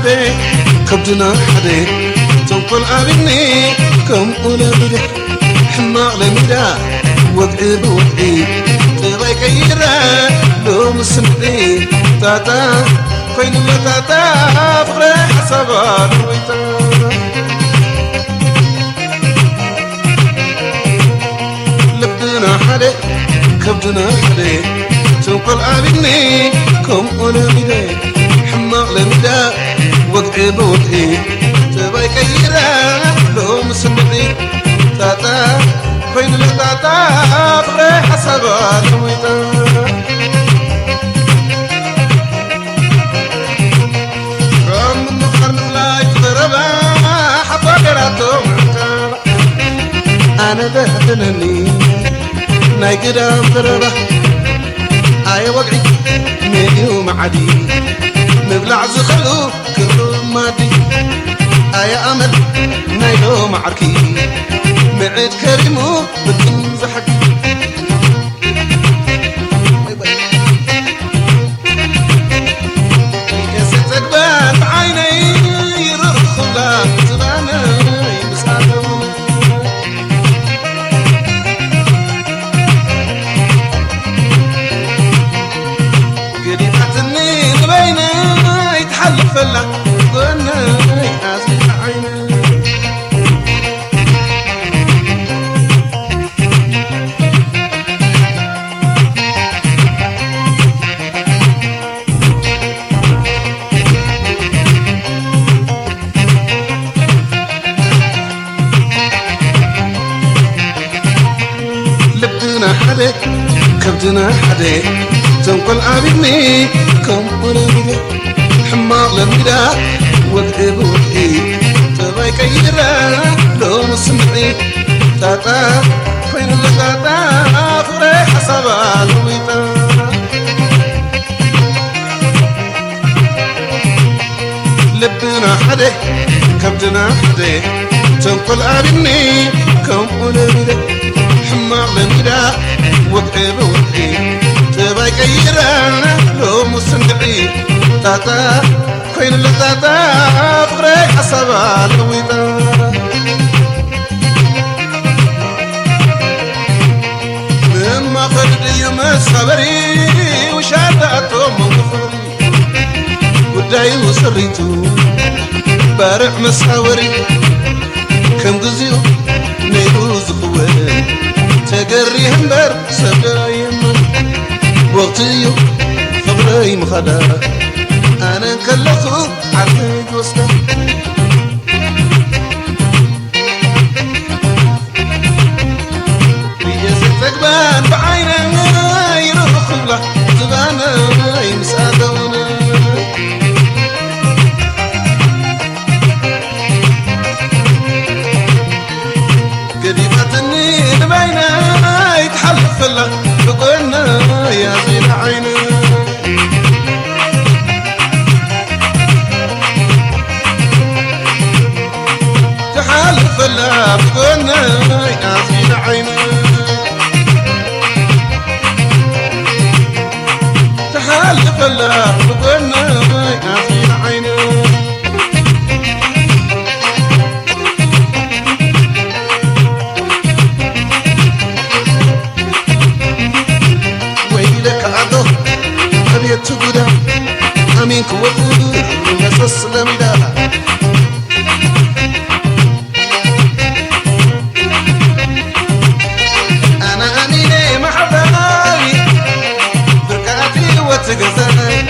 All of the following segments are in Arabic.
حدي كبدنا حدي تنقل أبني كم أولى بدا حماق لمدا وقعي بوقعي تباي كيرا لو مسمعي تاتا كوين لا تاتا فغري حسابا نويتا لبدنا حدي كبدنا حدي تنقل أبني كم أولى بدا حماق لمدا وقعي بوقعي تباي كيرا لو مسمعي تاتا كوين لا تاتا فغري حسابا نويتا رم مقرن لا يضربا حطا قراتو أنا بهدنني ناي قدام ضربا آي وقعي ميديو معدي مبلع زخلو كرو مادي آي أمل نايلو معركي معيد كريمو بدن زحكي يسد قبال بعيني يرخ لا زباني مساعدو قريباتني لبيني يتحلف لا قلنا أزمي عيني لبدنا حدي كبدنا حدي تنقل عبدني كم ولا بدا حماق للبدا وقعي بوقعي تباي كيرا لو مسمعي تاتا كوين لا تاتا فغري حسابا نويتا لبنا حدي كبدنا حدي تنقل عبدني كم ولا بدا حماق للبدا وقعي بوقعي تباي كيرا لو مسمعي تاتا كوين لا تاتا فغري حسابا نويتا مما خلدي مسابري وشاداتو موقفري وداي وسريتو بارع مساوري كم قزيو نيلو زخوان تقري همبر سبايم وقتيو فغري مخدا أنا كلخو عرفت وسطا بيجازتك بان بعينا يروح له زبانا يمسادونا قريباتني لبينا يتحلف له بقولنا يا زين عيني تحالف لا بقولنا يا زين عيني تحالف لا بقولنا يا زين عيني تقودا أمين كوفود نسس لمدا أنا أميني محباي بركاتي وتقزاي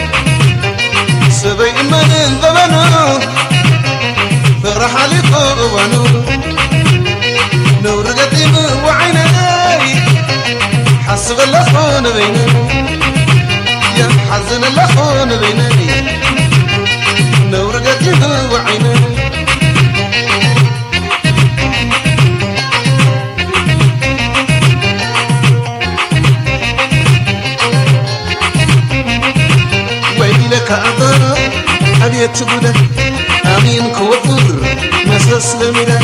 سبي من ضمنو فرح لي قوانو نور قديم وعيناي حسب اللخون بيني حزن اللخون بيني نور قديم وعيني ويلك أعضاء أبيت تقودا أمين كوفر مسلسل مدا